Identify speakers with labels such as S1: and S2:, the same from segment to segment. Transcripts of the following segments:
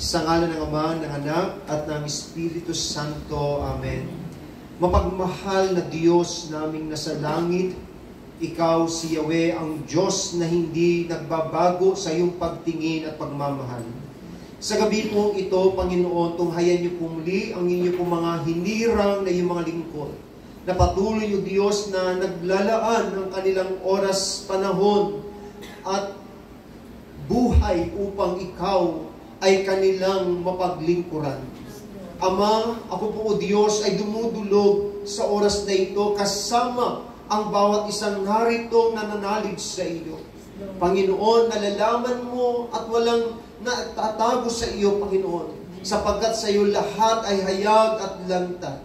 S1: Sa ngalan ng Ama, ng Anak, at ng Espiritu Santo. Amen. Mapagmahal na Diyos naming nasa langit, Ikaw si Yahweh, ang Diyos na hindi nagbabago sa iyong pagtingin at pagmamahal. Sa gabi pong ito, Panginoon, tunghayan niyo po muli ang inyong mga hinirang na iyong mga lingkod. Na patuloy niyo, Diyos, na naglalaan ng kanilang oras, panahon, at buhay upang Ikaw ay kanilang mapaglingkuran. Ama, ako po o Diyos ay dumudulog sa oras na ito kasama ang bawat isang narito nananalig sa iyo. Panginoon, nalalaman mo at walang natatago sa iyo, Panginoon, sapagkat sa iyo lahat ay hayag at lantad.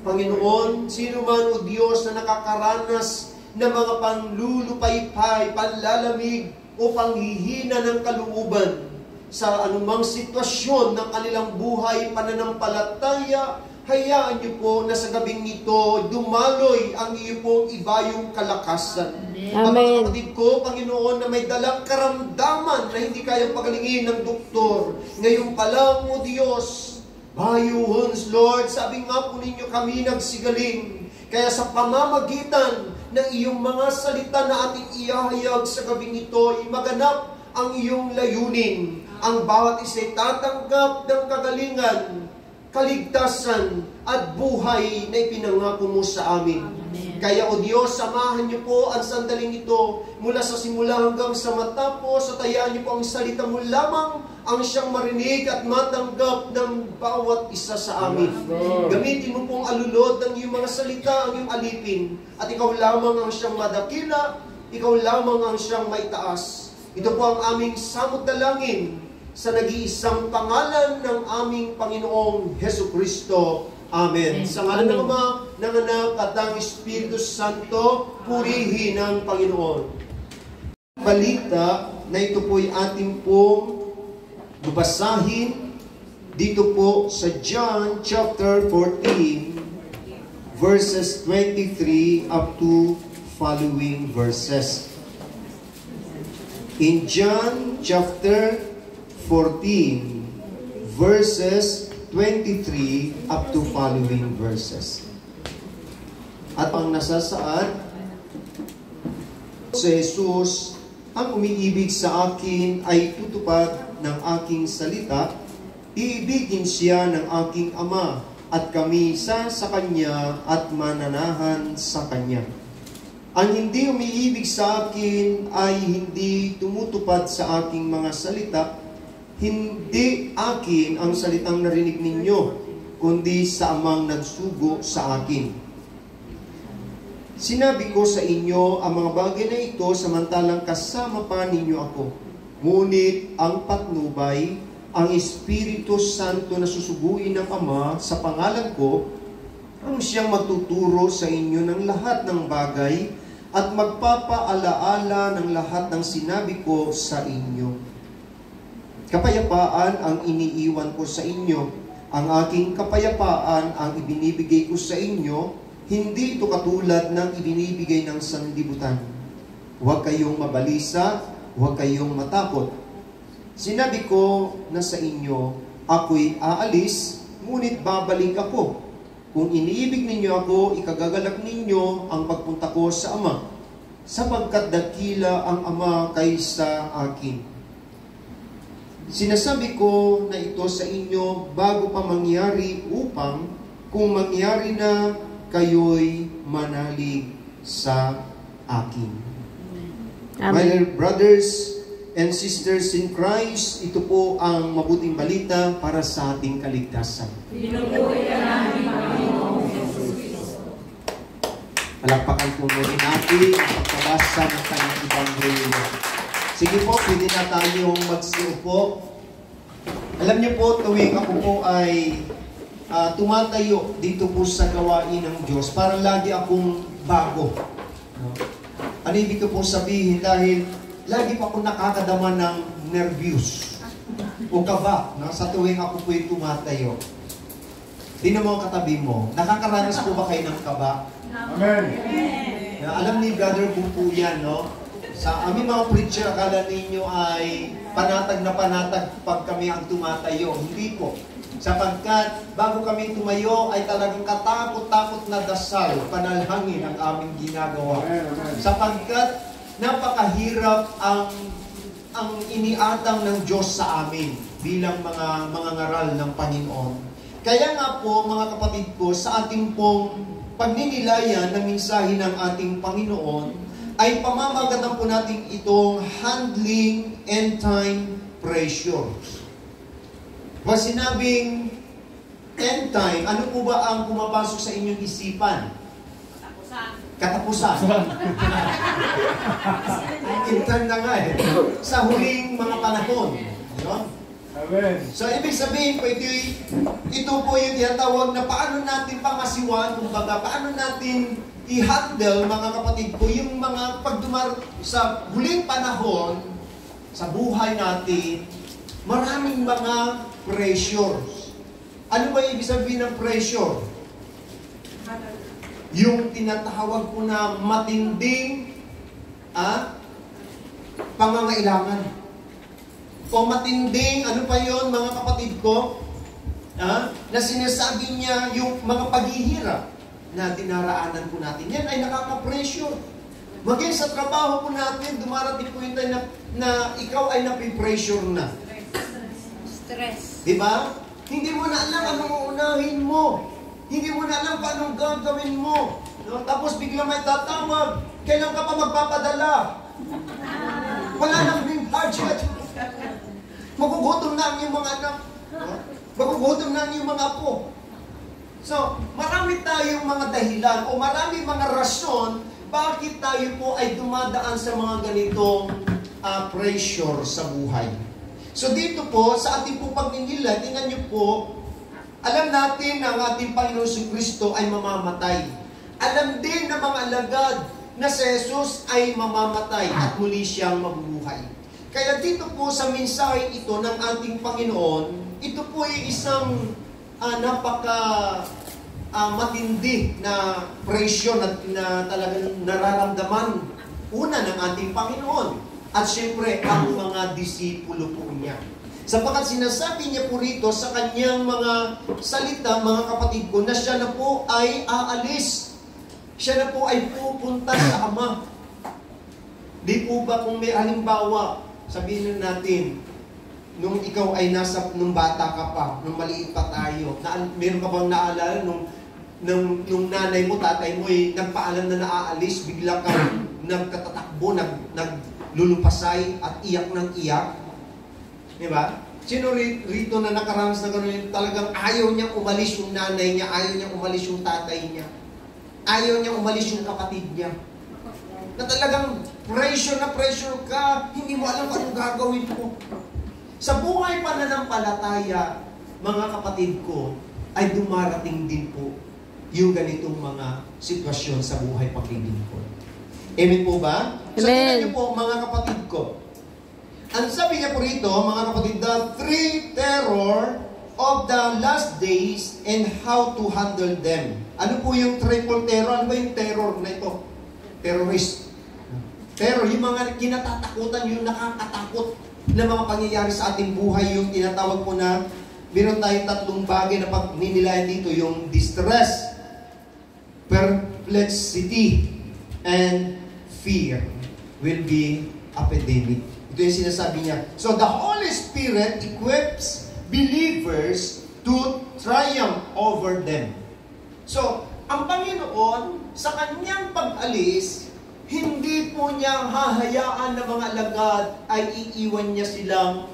S1: Panginoon, sino man o Diyos na nakakaranas ng mga panlulupaypay, panlalamig o panghihina ng kalooban sa anumang sitwasyon ng kanilang buhay, pananampalataya, hayaan niyo po na sa gabing ito, dumaloy ang iyo pong ibayong kalakasan. Mga kapatid ko, Panginoon, na may dalang karamdaman na hindi kayang pagalingin ng doktor. Ngayon pa lang, O Diyos, bayuhons, Lord, sabi nga po ninyo kami nagsigaling. Kaya sa pamamagitan ng iyong mga salita na ating ihahayag sa gabing ito, maganap ang iyong layunin. Ang bawat isa'y tatanggap ng kagalingan, kaligtasan, at buhay na ipinangako mo sa amin. Amen. Kaya, O Diyos, samahan niyo po ang sandaling ito mula sa simula hanggang sa matapos, at hayaan niyo po ang salita mo lamang ang siyang marinig at matanggap ng bawat isa sa amin. Amen. Gamitin mo pong alulod ng iyong mga salita, ang iyong alipin, at ikaw lamang ang siyang madakila, ikaw lamang ang siyang maitaas. Ito po ang aming samot dalangin sa nag-iisang pangalan ng aming Panginoong Hesukristo. Amen. Sa ngalan ng Ama, ng Anak, at ng Espiritu Santo, purihin ng Panginoon. Balita na ito po'y ating pong babasahin dito po sa John chapter 14, verses 23 up to following verses. In John chapter 14, verses 23 up to following verses. At ang nasasaad, si Jesus, ang umiibig sa akin ay tutupad ng aking salita, iibigin siya ng aking Ama, at kami sa Kanya at mananahan sa Kanya. Ang hindi umiibig sa akin ay hindi tumutupad sa aking mga salita. Hindi akin ang salitang narinig ninyo, kundi sa Amang nagsugo sa akin. Sinabi ko sa inyo ang mga bagay na ito samantalang kasama pa ninyo ako. Ngunit ang patnubay, ang Espiritu Santo na susuguin ng Ama sa pangalan ko, ang siyang magtuturo sa inyo ng lahat ng bagay at magpapaalaala ng lahat ng sinabi ko sa inyo. Kapayapaan ang iniiwan ko sa inyo. Ang aking kapayapaan ang ibinibigay ko sa inyo, hindi ito katulad ng ibinibigay ng sanlibutan. Huwag kayong mabalisa, huwag kayong matakot. Sinabi ko na sa inyo, ako'y aalis, ngunit babalik ako. Kung iniibig ninyo ako, ikagagalak ninyo ang pagpunta ko sa Ama, sapagkat dakila ang Ama kaysa akin. Sinasabi ko na ito sa inyo bago pa mangyari upang kung mangyari na kayo'y manalig sa akin. Amen. My brothers and sisters in Christ, ito po ang mabuting balita para sa ating kaligtasan.
S2: Pinupuri ka namin, Panginoong Jesucristo.
S1: Palakpakan po muli natin ang pagkabasa ng kanyang Ebanghelyo. Sige po, pwede na tayong magsiupo. Alam niyo po, tuwing ako po ay tumatayo dito po sa gawain ng Diyos, parang lagi akong bago. Ano ibig ko po sabihin? Dahil lagi pa akong nakakadama ng nervyos o kaba sa tuwing ako po ay tumatayo. Tingnan mo ang katabi mo. Nakakaranas po ba kayo ng kaba?
S2: Amen.
S1: Alam ni Brother po yan, no? Sa aming mga preacher, akala ninyo ay panatag na panatag pag kami ang tumatayo. Hindi po. Sapagkat bago kami tumayo ay talagang katakot-takot na dasal, panalangin ang aming ginagawa. Sapagkat napakahirap ang iniatang ng Diyos sa amin bilang mga ngaral ng Panginoon. Kaya nga po, mga kapatid ko, sa ating pong pagninilayan ng mensahe ng ating Panginoon, ay pamamagatan po natin itong handling end time pressure. Pag sinabing end time, ano po ba ang pumapasok sa inyong isipan? Katapusan. End time na nga eh. Sa huling mga panahon. Yun.
S3: Amen.
S1: So, ibig sabihin po, ito po yung tinatawag na paano natin pangasiwan, kumbaga, paano natin i-handle, mga kapatid ko, yung mga pagdumar sa huling panahon, sa buhay natin, maraming mga pressures. Ano ba ibig sabihin ng pressure? Yung tinatawag ko na matinding pangangailangan. O matinding, ano pa yon mga kapatid ko? Na sinasabi niya yung mga paghihirap na dinaraanan po natin. Yan ay nakaka-pressure. Maging sa trabaho po natin, dumarating po yung time na ikaw ay napipressure na.
S2: Stress.
S1: Diba? Hindi mo na alam anong uunahin mo. Hindi mo na alam paano gagawin mo. No? Tapos bigla may tatawag. Kailan ka pa magpapadala? Wala nang green budget. Magugutom na ang iyong mga anak. No? Magugutom na ang iyong mga apo. So, marami tayong mga dahilan o marami mga rason bakit tayo po ay dumadaan sa mga ganitong pressure sa buhay. So dito po, sa ating po pagninila, tingnan niyo po, alam natin na ang ating Panginoon Kristo ay mamamatay. Alam din ng mga alagad na si Jesus ay mamamatay at muli siyang mabubuhay. Kaya dito po sa mensahe ito ng ating Panginoon, ito po ay isang matindi na pressure na talagang nararamdaman una ng ating Panginoon. At syempre, ang mga disipulo po niya. Sapagkat sinasabi niya po rito sa kanyang mga salita, mga kapatid ko, na siya na po ay aalis. Siya na po ay pupunta sa Ama. Di po ba kung may halimbawa, sabihin natin, nung ikaw ay nung bata ka pa, nung maliit pa tayo, meron ka bang naalala nung nanay mo, tatay mo ay nagpaalam na naaalis, bigla kang nagtatatakbo, naglulupasay at iyak ng iyak? Diba? Sino rito na nakaranas na gano'n, talagang ayaw niyang umalis yung nanay niya, ayaw niyang umalis yung tatay niya, ayaw niyang umalis yung kapatid niya? Na talagang pressure ka, hindi mo alam kung anong gagawin mo. Sa buhay pananampalataya, mga kapatid ko, ay dumarating din po yung ganitong mga sitwasyon sa buhay paglilingkod. Amen po ba?
S4: Amen.
S1: So, tingnan niyo po, mga kapatid ko. Ang sabi niya po rito, mga kapatid, the three terror of the last days and how to handle them. Ano po yung triple terror? Ano ba yung terror na ito? Terrorist. Terror, yung mga kinatatakutan, yung nakakatakot na mga pangyayari sa ating buhay, yung tinatawag po na, meron tayong tatlong bagay na pagninilayan dito, yung distress, perplexity, and fear will be epidemic. Ito yung sinasabi niya. So the Holy Spirit equips believers to triumph over them. So, ang Panginoon, sa kanyang pag-alis, hindi po niya hahayaan na mga alagad ay iiwan niya silang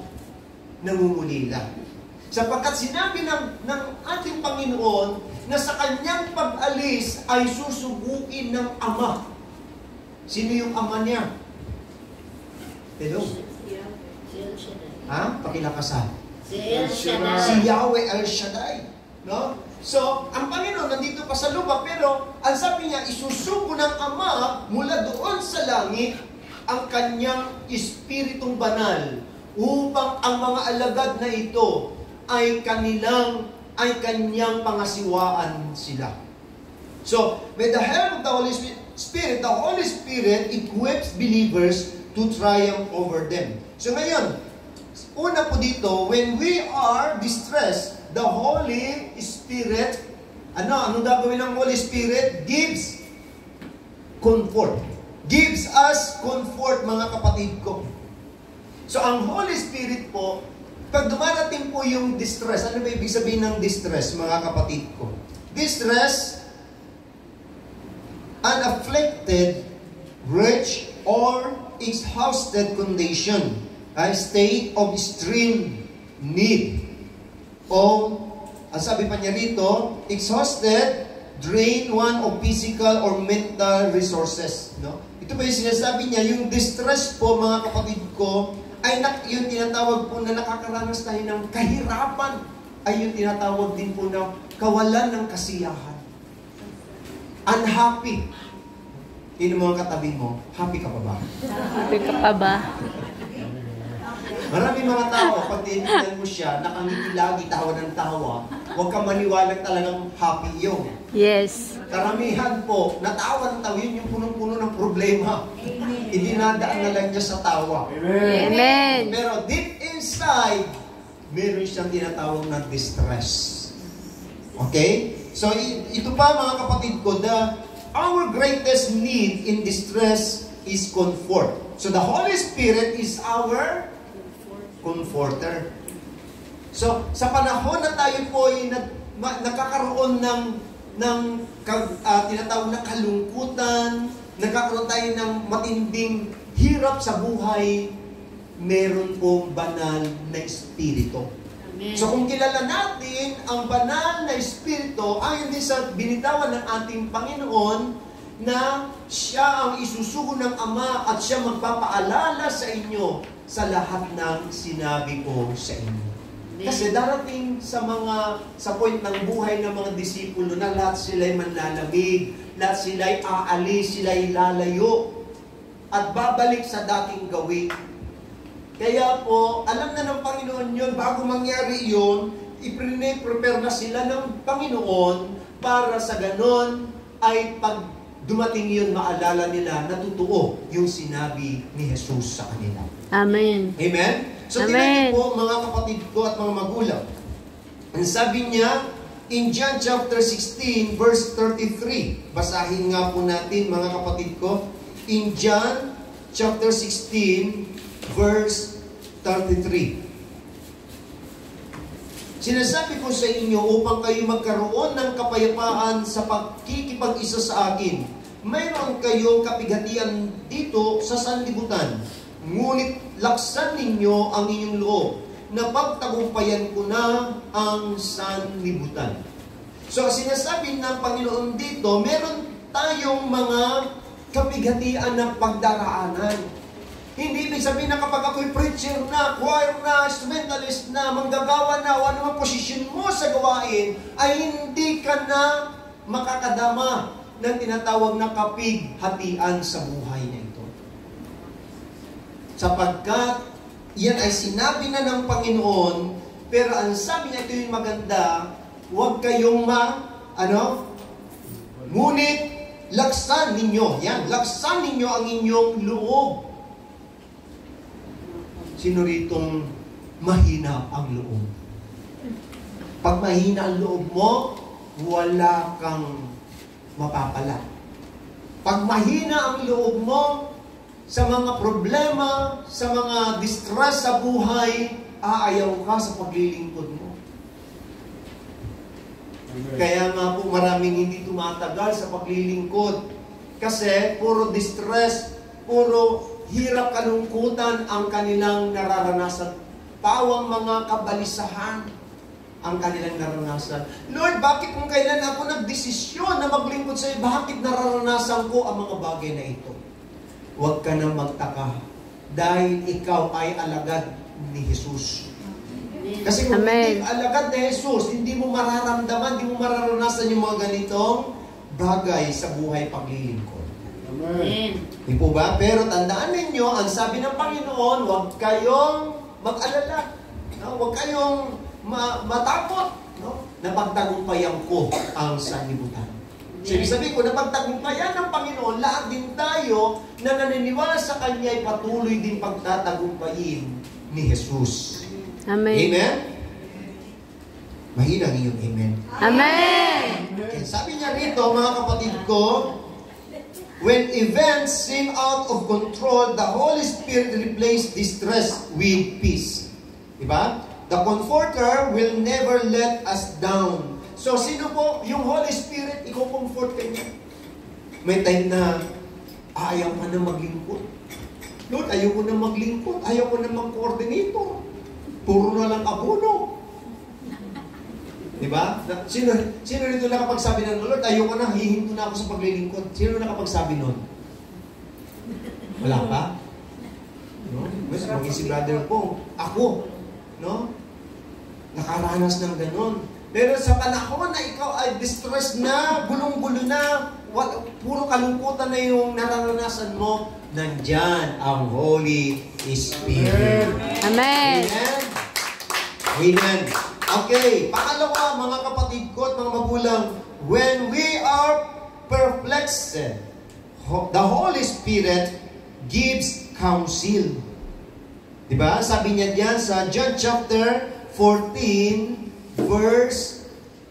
S1: nangungulila. Sapagkat sinabi ng ating Panginoon na sa kanyang pag-alis ay susubukin ng Ama. Sino yung Ama niya? Hello? Pakilakasan. Si Yahweh El Shaddai. No? So, ang Panginoon nandito pa sa lupa, pero ang sabi niya, isusuko ng Ama mula doon sa langit ang kanyang Espiritong Banal upang ang mga alagad na ito ay kanyang pangasiwaan sila. So, with the help of the Holy Spirit, Spirit, the Holy Spirit equips believers to triumph over them. So ngayon, una po dito, when we are distressed, the Holy Spirit, anong gagawin ng Holy Spirit? Gives comfort. Gives us comfort, mga kapatid ko. So ang Holy Spirit po, pag dumarating po yung distress, ano ba ibig sabihin ng distress, mga kapatid ko? Distress, an afflicted, rich, or exhausted condition, a state of extreme need. O, ang sabi pa niya rito, exhausted, drain one of physical or mental resources. No? Ito ba yung sinasabi niya, yung distress po, mga kapatid ko, ay yung tinatawag po na nakakaranas tayo ng kahirapan, ay yung tinatawag din po na kawalan ng kasiyahan. Unhappy. Yun ang mga katabi mo, happy ka pa ba?
S3: Happy ka pa ba?
S1: Maraming mga tao, pag tinignan mo siya, nakangiti lagi, tawa ng tawa, huwag kang maniwalang talagang happy yun.
S3: Yes.
S1: Karamihan po, natawa ng tawa, yun yung punong-puno ng problema. Idinadaan na lang niya sa tawa.
S3: Amen. Amen.
S1: Pero deep inside, meron siyang tinatawag na distress. Okay? So, ito pa mga kapatid ko, our greatest need in distress is comfort. So, the Holy Spirit is our comforter. So, sa panahon na tayo po ay nakakaroon ng tinatawag na kalungkutan, nagkakaroon tayo ng matinding hirap sa buhay, meron pong banal na espiritu. Amen. So kung kilala natin ang banal na espiritu, ayon din sa binitawan ng ating Panginoon, na siya ang isusugo ng Ama at siya magpapaalala sa inyo sa lahat ng sinabi ko sa inyo. Kasi darating sa point ng buhay ng mga disipulo na lahat sila'y manlalamig, lahat sila'y aalis, sila'y lalayo, at babalik sa dating gawin. Kaya po, alam na ng Panginoon yun, bago mangyari yun, i-prepare na sila ng Panginoon para sa ganon ay pag dumating yun, maalala nila na totoo yung sinabi ni Jesus sa kanila.
S3: Amen.
S1: Amen? So, tingnan niyo po, mga kapatid ko at mga magulang. Ang sabi niya, in John chapter 16, verse 33. Basahin nga po natin, mga kapatid ko. In John chapter 16, verse 33. Sinasabi ko sa inyo upang kayo magkaroon ng kapayapaan sa pagkikipag-isa sa akin. Mayroon kayong kapighatian dito sa sanlibutan. Ngunit laksan ninyo ang inyong loob na pagtagumpayan ko na ang sanlibutan. So sinasabi ng Panginoon dito, meron tayong mga kapighatian ng pagdaraanan. Hindi ibig sabihin na kapag ako'y preacher na, choir na, instrumentalist na, manggagawa na, o anumang posisyon mo sa gawain, ay hindi ka na makakadama ng tinatawag na kapighatian sa buhay na ito. Sapagkat yan ay sinabi na ng Panginoon, pero ang sabi niya ito yung maganda, huwag kayong ngunit laksan ninyo, laksan ninyo ang inyong loob. Sino ritong mahina ang loob? Pag mahina ang loob mo, wala kang mapapala. Pag mahina ang loob mo, sa mga problema, sa mga distress sa buhay, aayaw ka sa paglilingkod mo. Amen. Kaya nga po maraming hindi tumatagal sa paglilingkod. Kasi puro distress, puro hirap, kalungkutan ang kanilang nararanasan. Pawang mga kabalisahan ang kanilang nararanasan. Lord, bakit kung kailan ako nagdesisyon na maglingkod sa iyo, bakit nararanasan ko ang mga bagay na ito? Huwag ka na magtaka dahil ikaw ay alagad ni Jesus. Kasi kung hindi alagad ni Jesus, hindi mo mararamdaman, hindi mo mararanasan yung mga ganitong bagay sa buhay paglilingkod. Amen. Di po ba? Pero tandaan ninyo, ang sabi ng Panginoon, huwag kayong mag-alala. No? Huwag kayong matakot. No? Na pagtagumpayan ko ang sanlibutan. So, ibig sabihin ko, napagtagumpayan ng Panginoon, lahat din tayo na naniniwala sa Kanya ay patuloy din pagtatagumpayin ni Jesus.
S3: Amen.
S1: Amen? Mahina ang iyong amen.
S3: Amen.
S1: Okay, sabi niya rito, mga kapatid ko, when events seem out of control, the Holy Spirit replaces distress with peace. Diba? The Comforter will never let us down. So, sino po yung Holy Spirit, i-comfort ka niya? May time na, ayaw ka na maglingkod. Lord, ayaw ko na maglingkod. Ayaw ko na mag-coordinator. Puro na lang abono. Diba? Sino rito nakapagsabi ng Lord, ayaw ko na, hihinto na ako sa paglilingkod. Sino nakapagsabi nun? Wala pa? No? Mas maging si brother ko. Ako. No? Nakaranas ng ganon. Pero sa panahon na ikaw ay distressed na, gulong-gulo na, puro kalungkutan na yung nararanasan mo, nandyan ang Holy Spirit.
S3: Amen.
S1: Amen. Amen. Okay, pangalawa, mga kapatid ko at mga magulang, when we are perplexed, the Holy Spirit gives counsel. Diba? Sabi niya diyan sa John chapter 14, verse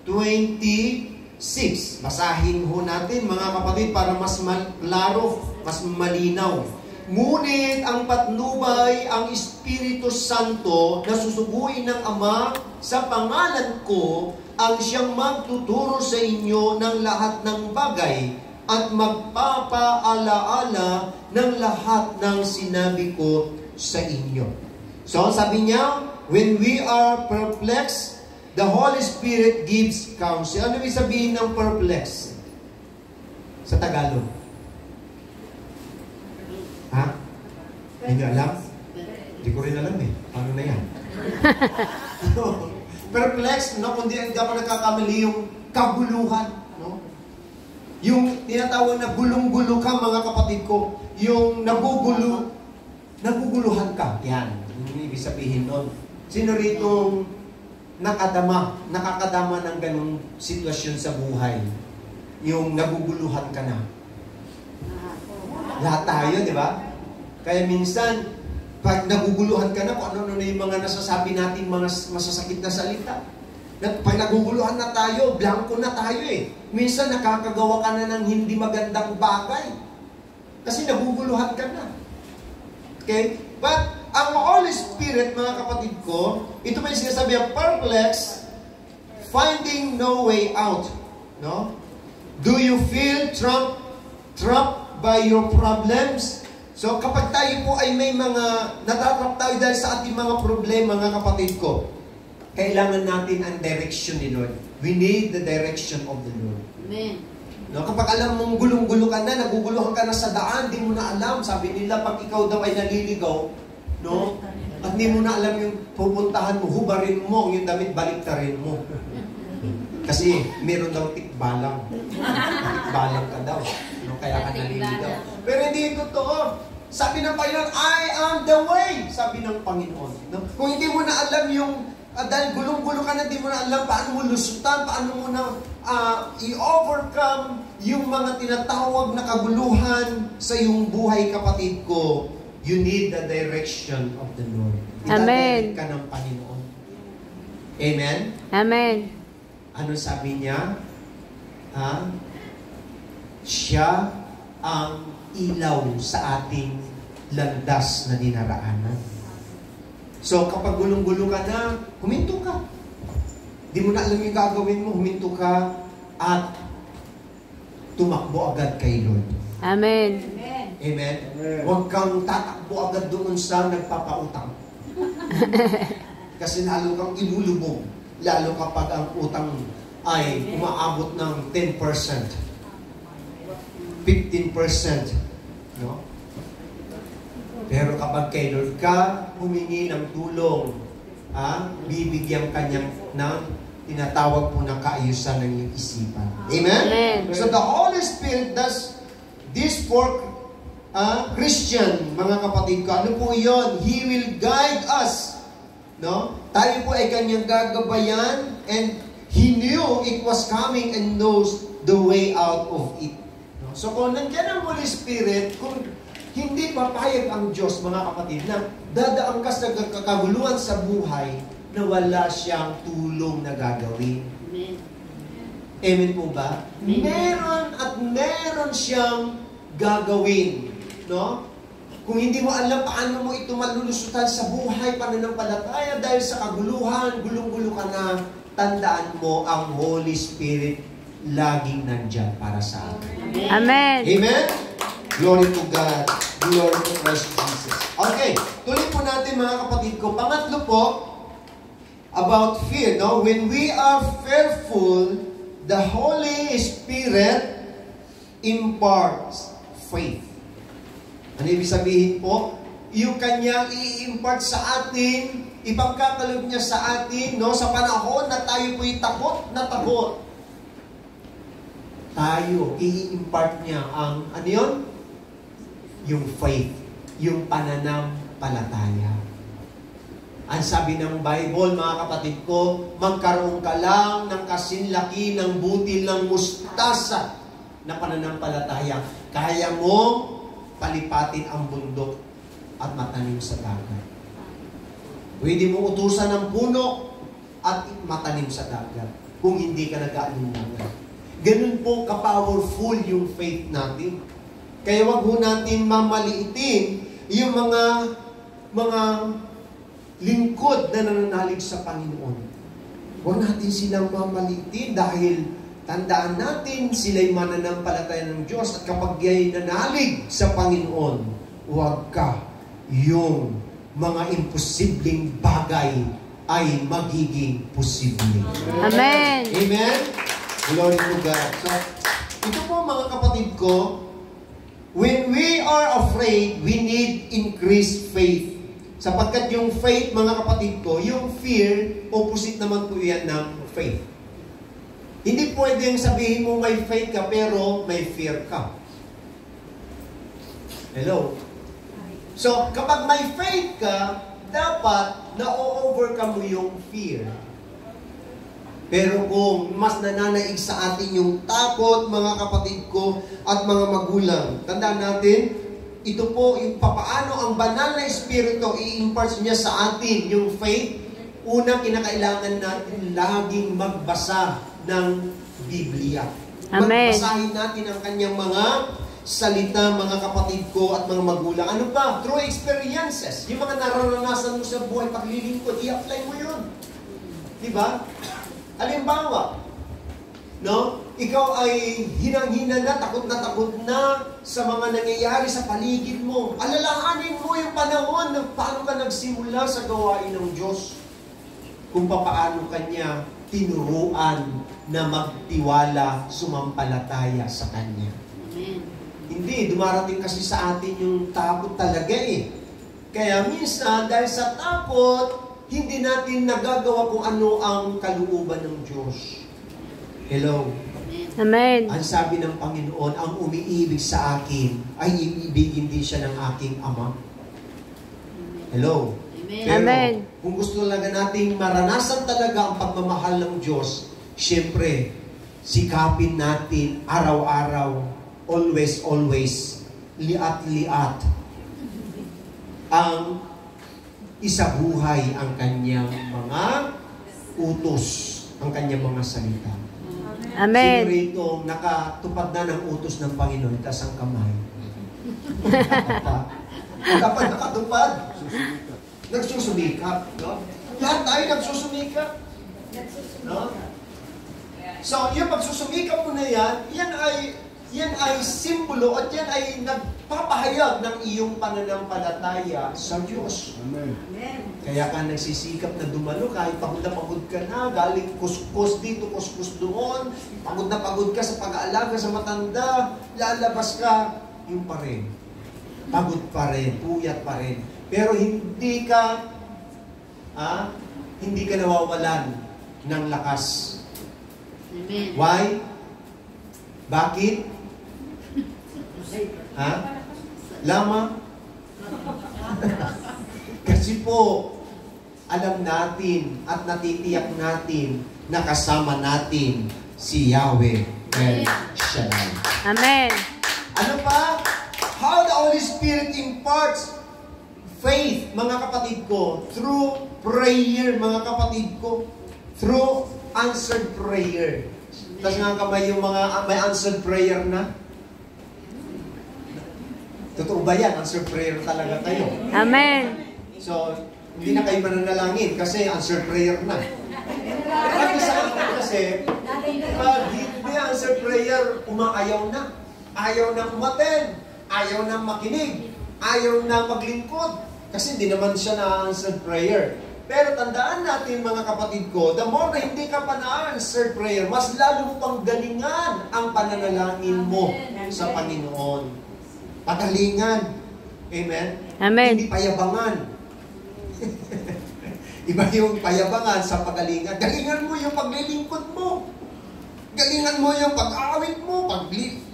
S1: 26. Basahin ho natin, mga kapatid, para mas klaro, mas malinaw. Ngunit ang patnubay, ang Espiritu Santo na susuguin ng Ama sa pangalan ko, ang siyang magtuturo sa inyo ng lahat ng bagay at magpapaalaala ng lahat ng sinabi ko sa inyo. So, sabi niya, when we are perplexed, the Holy Spirit gives counsel. Ano ibig sabihin ng perplexed? Sa Tagalog. Ha? Hindi alam? Hindi ko rin alam eh. Paano na yan? Perplexed, no? Kundi hindi ako nagkakamali yung kaguluhan. No? Yung tinatawag na gulong-gulo ka, mga kapatid ko. Yung naguguluhan ka. Yan. Yung ibig sabihin nun. Sino rito nakakadama ng ganung sitwasyon sa buhay? Yung naguguluhan ka na. Lahat tayo, di ba? Kaya minsan, pag naguguluhan ka na, kung ano na yung mga nasasabi natin, mga masasakit na salita. Pag naguguluhan na tayo, blanco na tayo eh. Minsan nakakagawa ka na ng hindi magandang bagay. Kasi naguguluhan ka na. Okay? But, ang Holy Spirit, mga kapatid ko, ito may sinasabi ang perplex, finding no way out. No? Do you feel trapped by your problems? So, kapag tayo po ay may mga natatrap tayo dahil sa ating mga problema, mga kapatid ko, kailangan natin ang direction ni Lord. We need the direction of the Lord.
S2: Amen.
S1: No, kapag alam mong gulong-gulo ka na, naguguluhan ka na sa daan, di mo na alam. Sabi nila, pag ikaw daw ay naliligaw, no? At di mo na alam yung pupuntahan mo, hubarin mo yung damit, baliktarin mo. Kasi meron daw tikbalang. Tikbalang ka daw. No? Kaya ka naliligaw. Pero hindi totoo. Sabi ng Panginoon, I am the way. Sabi ng Panginoon. No? Kung hindi mo na alam yung, dahil gulong-gulo ka na, hindi mo na alam paano mo lusutan, paano mo na i-overcome yung mga tinatawag na kaguluhan sa iyong buhay, kapatid ko. You need the direction of the Lord.
S3: Amen.
S1: Itadirect ka ng Panginoon. Amen?
S3: Amen.
S1: Ano sabi niya? Siya ang ilaw sa ating landas na dinaraanan. So, kapag gulong-gulo ka na, huminto ka. Di mo na alam yung gagawin mo, huminto ka at tumakbo agad kay Lord.
S3: Amen.
S1: Amen? Huwag kang tatakbo agad doon sa nagpapautang. Kasi lalo kang ilulubog. Lalo kapag ang utang ay umaabot ng 10%. 15%. No? Pero kapag kay Lord ka, humingi ng tulong, bibigyan kanya ng tinatawag po na kaayusan ng iyong isipan. Amen?
S3: Amen.
S1: So the Holy Spirit does this for Christian, mga kapatid ko. Ano po yun? He will guide us. No? Tayo po ay kanyang gagabayan, and He knew it was coming and knows the way out of it. No? So kung nandiyan ang Holy Spirit, kung hindi papayag ang Diyos, mga kapatid, na dadaan ka sa kaguluhan sa buhay na wala siyang tulong na gagawin.
S2: Amen.
S1: Amen po ba?
S2: Amen.
S1: Meron at meron siyang gagawin. No? Kung hindi mo alam paano mo ito malulusutan sa buhay, pananampalataya, dahil sa kaguluhan, gulong-gulo ka na, tandaan mo ang Holy Spirit laging nandyan para sa atin.
S3: Amen.
S1: Amen? Glory to God. Glory to Christ Jesus. Okay, tuloy po natin mga kapatid ko. Pangatlo po, about fear. No? When we are fearful, the Holy Spirit imparts faith. Ano ibig sabihin po? Yung kanyang i-impart sa atin, ipagkakalob niya sa atin, no? Sa panahon na tayo po'y takot na takot. Tayo, i-impart niya ang, ano yun? Yung faith, yung pananampalataya. Ang sabi ng Bible, mga kapatid ko, magkaroon ka lang ng kasinlaki ng butil ng mustasa na pananampalataya. Kaya mo palipatin ang bundok at matanim sa dagat. Pwede mo utusan ng puno at matanim sa dagat kung hindi ka nag-aalinlangan. Ganun po ka-powerful yung faith natin. Kaya wag ho natin mamaliitin yung mga lingkod na nananalig sa Panginoon. Huwag natin silang mamaliitin dahil tandaan natin sila'y mananampalataya ng Diyos at kapag ya'y nanalig sa Panginoon, huwag ka yung mga imposibleng bagay ay magiging posible.
S3: Amen.
S1: Amen? Glory to God. So, ito po mga kapatid ko, when we are afraid, we need increased faith. Sapagkat yung faith, mga kapatid ko, yung fear, opposite naman po yan ng faith. Hindi pwedeng sabihin mo may faith ka, pero may fear ka. Hello? So, kapag may faith ka, dapat na-overcome mo yung fear. Pero kung mas nananaig sa atin yung takot, mga kapatid ko, at mga magulang, tandaan natin, ito po yung papaano ang banal na Espiritu i-impart niya sa atin yung faith. Una, kinakailangan natin laging magbasa ng Biblia.
S3: Amen.
S1: Magbasahin natin ang kanyang mga salita, mga kapatid ko at mga magulang. Ano ba? Through experiences. Yung mga nararanasan mo sa buhay, paglilingkod, i-apply mo yun. Diba? Halimbawa, no? Ikaw ay hinang-hina na takot na sa mga nangyayari sa paligid mo. Alalahanin mo yung panahon na paano ka nagsimula sa gawain ng Diyos. Kung paano kanya tinuruan na magtiwala, sumampalataya sa Kanya.
S2: Amen.
S1: Hindi, dumarating kasi sa atin yung takot talaga eh. Kaya minsan, dahil sa takot, hindi natin nagagawa kung ano ang kalooban ng Diyos. Hello?
S3: Amen.
S1: Ang sabi ng Panginoon, ang umiibig sa akin ay iibigin din siya ng aking Ama. Hello?
S2: Amen.
S1: Pero,
S3: Amen.
S1: kung gusto lang nating maranasan talaga ang pagmamahal ng Diyos, siyempre, sikapin natin araw-araw, always, liat-liat, ang isabuhay ang kanyang mga utos, ang kanyang mga salita.
S3: Amen.
S1: Sino rito nakatupad na ng utos ng Panginoon, tas ang kamay? Kapag nakatupad, nagsusumikap. No? Lahat tayo nagsusumikap. No? So, yung pagsusumikap mo na yan ay simbolo at yan ay nagpapahayag ng iyong pananampalataya sa Diyos.
S4: Amen.
S1: Kaya ka nagsisikap na dumalo kahit pagod na pagod ka na, galing kuskus dito, kuskus doon, pagod na pagod ka sa pag-aalaga sa matanda, lalabas ka, yung pa rin. Pagod pa rin, puyat pa rin. Pero hindi ka nawawalan ng lakas.
S2: Amen.
S1: Why? Bakit? Lama? Kasi po, alam natin at natitiyak natin na kasama natin si Yahweh na El Shaddai.
S3: Amen.
S1: Ano pa? How the Holy Spirit imparts faith, mga kapatid ko, through prayer, mga kapatid ko, through answered prayer. Tapos nga kamay yung mga may answered prayer na. Totoo ba yan? Answered prayer talaga kayo.
S3: Amen.
S1: So, hindi na kayo mananalangin kasi answered prayer na. Kasi sa akin kasi, pag hindi answered prayer, umaayaw na. Ayaw na umaten. Ayaw na makinig. Ayaw na maglingkod. Kasi hindi naman siya na-answered prayer. Pero tandaan natin mga kapatid ko, the more na hindi ka pa na-answered prayer, mas lalo mo pang galingan ang pananalangin mo sa Panginoon. Pagalingan. Amen?
S3: Amen.
S1: Hindi payabangan. Iba yung payabangan sa pagalingan. Galingan mo yung paglilingkod mo. Galingan mo yung pag-aawit mo,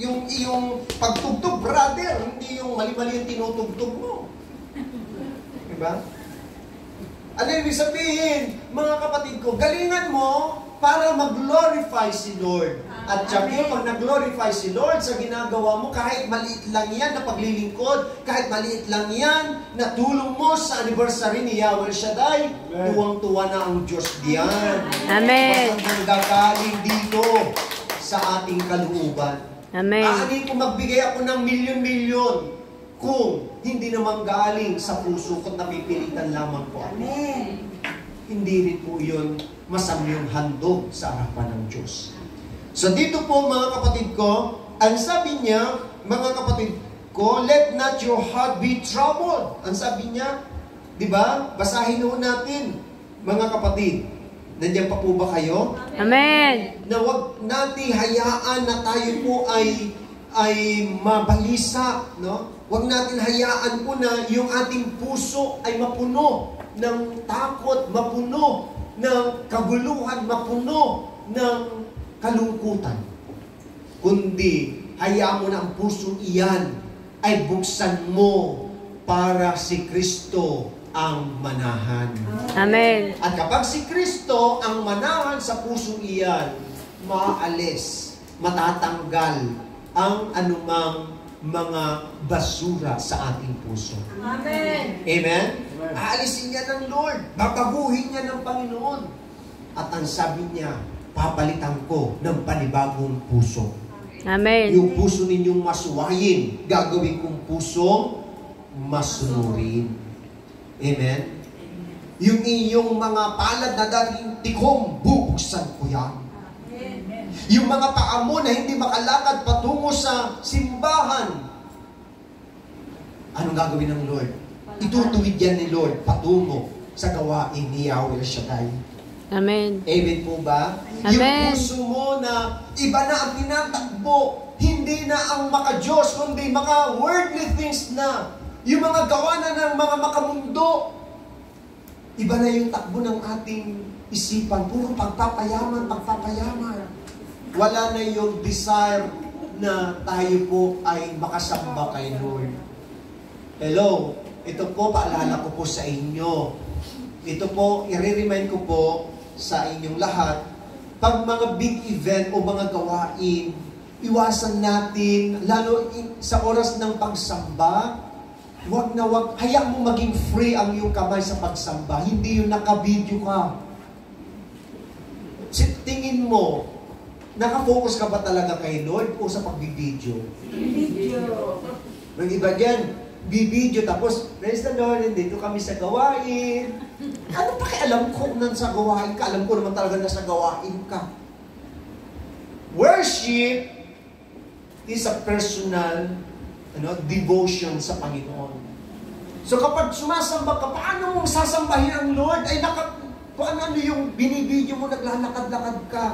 S1: yung iyong pagtugtog, brother. Hindi yung mali-mali yung tinutugtog mo. Diba? Ano ibig sabihin? Mga kapatid ko, galingan mo para mag-glorify si Lord. At siyempre, pag nag-glorify si Lord sa ginagawa mo, kahit maliit lang yan na paglilingkod, kahit maliit lang yan na tulong mo sa anniversary ni Yahweh Shaddai, tuwang-tuwa na ang Diyos diyan.
S3: Amen.
S1: Basta nanggagaling dito sa ating kalooban.
S3: Amen.
S1: Aanin kung magbigay ako ng milyon-milyon kung hindi naman galing sa puso ko't napipilitan lamang po ako.
S2: Amen.
S1: Hindi rin po yun masamyong handog sa harapan ng Diyos. So dito po mga kapatid ko, ang sabi niya, mga kapatid ko, let not your heart be troubled. Ang sabi niya, di ba? Basahin ho natin, mga kapatid. Nandiyan pa po ba kayo?
S3: Amen.
S1: Na wag natin hayaan na tayo po ay mabalisa, no? Wag natin hayaan po na yung ating puso ay mapuno ng takot, mapuno ng kaguluhan, mapuno ng kalungkutan. Kundi, hayaan mo na ang pusong iyan ay buksan mo para si Kristo ang manahan.
S3: Amen.
S1: At kapag si Kristo ang manahan sa pusong iyan, maaalis, matatanggal ang anumang mga basura sa ating puso.
S2: Amen.
S1: Amen? Aalisin niya ng Lord. Babaguhin niya ng Panginoon. At ang sabi niya, papalitan ko ng panibagong puso.
S3: Amen.
S1: Yung puso ninyong masuwayin, gagawin kong pusong masunurin. Amen? Yung inyong mga palad na dating tikom, bubuksan ko yan. Yung mga paa mo na hindi makalakad patungo sa simbahan, anong gagawin ng Lord? Itutuwid yan ni Lord patungo sa gawain ni Yahweh Shaddai.
S3: Amen.
S1: Amen po ba?
S3: Amen.
S1: Yung puso mo na iba na ang tinatakbo, hindi na ang maka-Diyos, kundi mga worldly things na. Yung mga gawa na ng mga makamundo, iba na yung takbo ng ating isipan. Puro pagpapayaman, pagpapayaman. Wala na yung desire na tayo po ay makasamba kay Lord. Hello, ito po, paalala ko po sa inyo. Ito po, i-remind ko po sa inyong lahat, pag mga big event o mga gawain, iwasan natin, lalo sa oras ng pagsamba, wag na wag, hayaan mo maging free ang iyong kamay sa pagsamba. Hindi yung naka-video ka. Tingin mo, nakafocus ka ba talaga kay Lord o sa pagbibideo?
S2: Video.
S1: Nang iba dyan, bibideo tapos, praise the Lord, dito kami sa gawain. Ano pakialam ko nang sa gawain ka? Alam ko naman talaga na sa gawain ka. Worship is a personal devotion sa Panginoon. So kapag sumasamba ka, paano mo sasambahin ang Lord? Ay kung ano yung binibideo mo, naglalakad-lakad ka.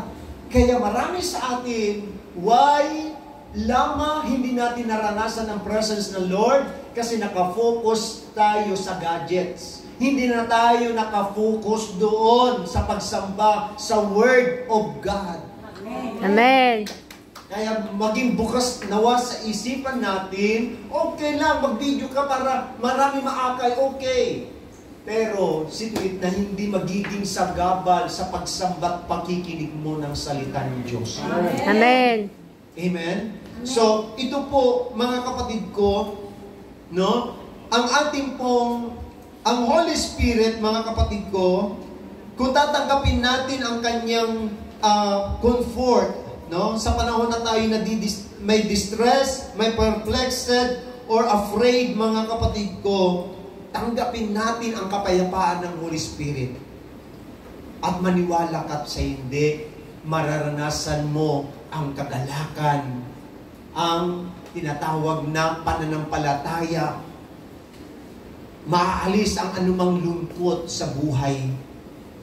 S1: Kaya marami sa atin, why lama hindi natin naranasan ang presence ng Lord? Kasi nakafocus tayo sa gadgets. Hindi na tayo nakafocus doon sa pagsamba sa Word of God.
S3: Amen.
S1: Kaya maging bukas nawa sa isipan natin, okay lang, mag-video ka para marami maakay, okay. Pero situit na hindi magiging sagabal sa pagsambat pakikinig mo ng salita ng Diyos.
S3: Amen.
S1: Amen? So, ito po, mga kapatid ko, no? Ang ating pong, ang Holy Spirit, mga kapatid ko, kung tatanggapin natin ang kanyang comfort, no? Sa panahon na tayo may distress, may perplexed, or afraid, mga kapatid ko, tanggapin natin ang kapayapaan ng Holy Spirit. At maniwala ka sa hindi, mararanasan mo ang kagalakan, ang tinatawag na pananampalataya. Maaalis ang anumang lungkot sa buhay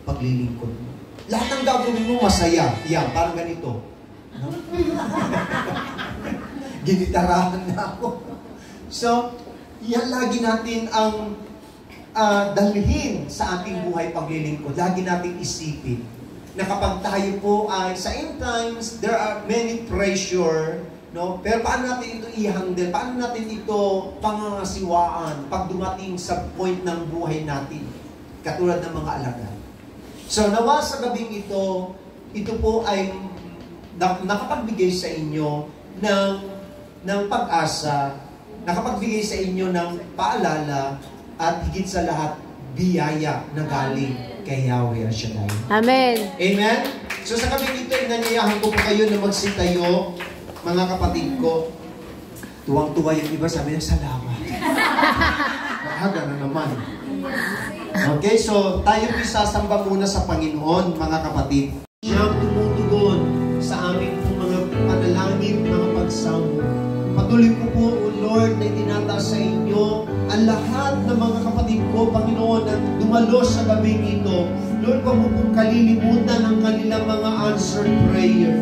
S1: paglilingkod mo. Lahat ng gagawin mo masaya. Yan, parang ganito. No? Ginitarahan na ako. So, yan lagi natin ang dalhin sa ating buhay paglilingkod. Lagi natin isipin na kapag tayo po ay sa end times, there are many pressure, no? Pero paano natin ito i-handle? Paano natin ito pangangasiwaan pag dumating sa point ng buhay natin? Katulad ng mga alagad. So, nawa sa gabing ito po ay nakapagbigay sa inyo ng pag-asa, nakapagbigay sa inyo ng paalala, at higit sa lahat, biyaya na galing kay Yahweh Shaddai.
S3: Amen.
S1: Amen? So sa gabing ito, inanyayahan ko po kayo na magsitayo, mga kapatid ko. Tuwang-tuwa yung iba, sabi niya, salamat. Maaga na naman. Okay, so tayo po sasamba muna sa Panginoon, mga kapatid. Siyang tumutugon sa aming mga panalangin, mga pagsamo. Patuloy ko po, O Lord, na itinataas sa inyo ang lahat ng mga kapatid ko, Panginoon, na dumalo sa gabing ito. Lord, huwag mo pong kalilimutan ang kanilang mga answered prayer.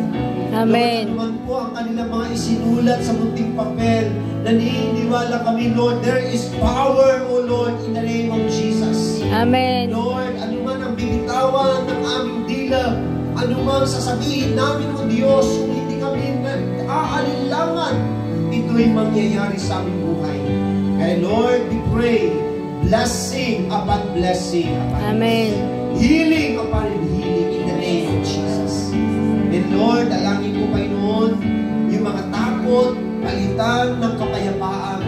S3: Amen.
S1: Lord, naman po ang kanilang mga isinulat sa munting papel. Naniniwala kami, Lord, there is power, O Lord, in the name of Jesus.
S3: Amen.
S1: Lord, anuman ang binitawan ng aming dila, anuman sasabihin namin, O Diyos, kung hindi kami aalinlangan, ito'y mangyayari sa aming buhay. Kaya Lord, we pray, blessing upon blessing upon
S3: Amen.
S1: healing upon healing in the name of Jesus. And Lord, dalangin ko kayo noon, yung mga takot, palitan ng kapayapaan.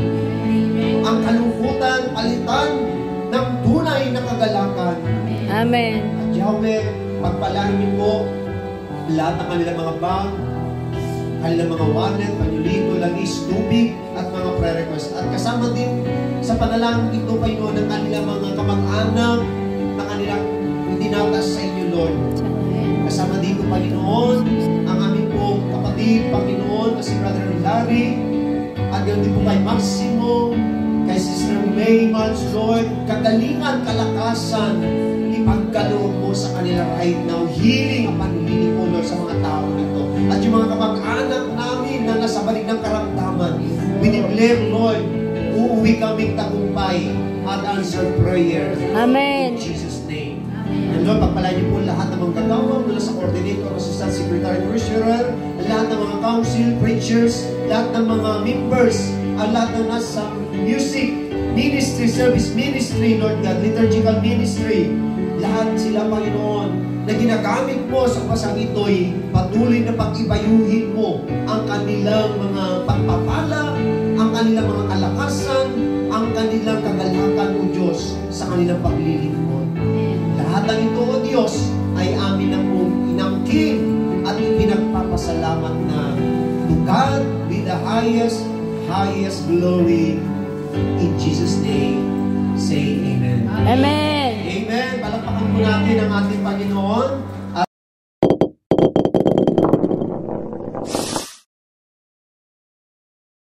S1: Ang kalungkutan, palitan ng tunay na kagalakan.
S3: Amen.
S1: At Yahweh, pagpalaan niyo po lahat ng kanilang mga bag, kanilang mga wallet, panyulito, langis, tubig, at mga prayer request. At kasama din sa panalangin ito kayo ng kanilang mga kamag-anak na kanilang itinatas sa inyo, Lord. Kasama dito, Panginoon, ang aming pong kapatid, Panginoon, na si Brother Larry, at yun din po kay Maximo, kay Sister May Mans, Lord, kagalingan, kalakasan, ipagkaloob mo sa kanila right now, healing upon healing mo, Lord, sa mga tao nito. At yung mga kamag-anak namin na nasa balik ng karamdaman, we declare, Lord, uuwi kaming tagumpay at answered prayer.
S3: Amen.
S1: In Jesus' name. And Lord, pagpalain niyo po lahat ng mga gagawa mula sa coordinator, assistant secretary, treasurer, lahat ng mga council, preachers, lahat ng mga members, ang lahat ng nasa music ministry, service ministry, Lord God, liturgical ministry, lahat sila, Panginoon, na ginagamit mo sa pasang ito'y patuloy na pag-ibayuhin mo ang kanilang mga pagpapala, ang kanilang mga kalakasan, ang kanilang kagalakan, O Diyos, sa kanilang paglilingkod. Lahat ng ito, O Diyos, ay amin na pong inangkin at ipinagpapasalamat na to God be the highest glory. In Jesus' name, say Amen.
S3: Amen.
S1: Amen. Palakpakan po natin ang ating Panginoon.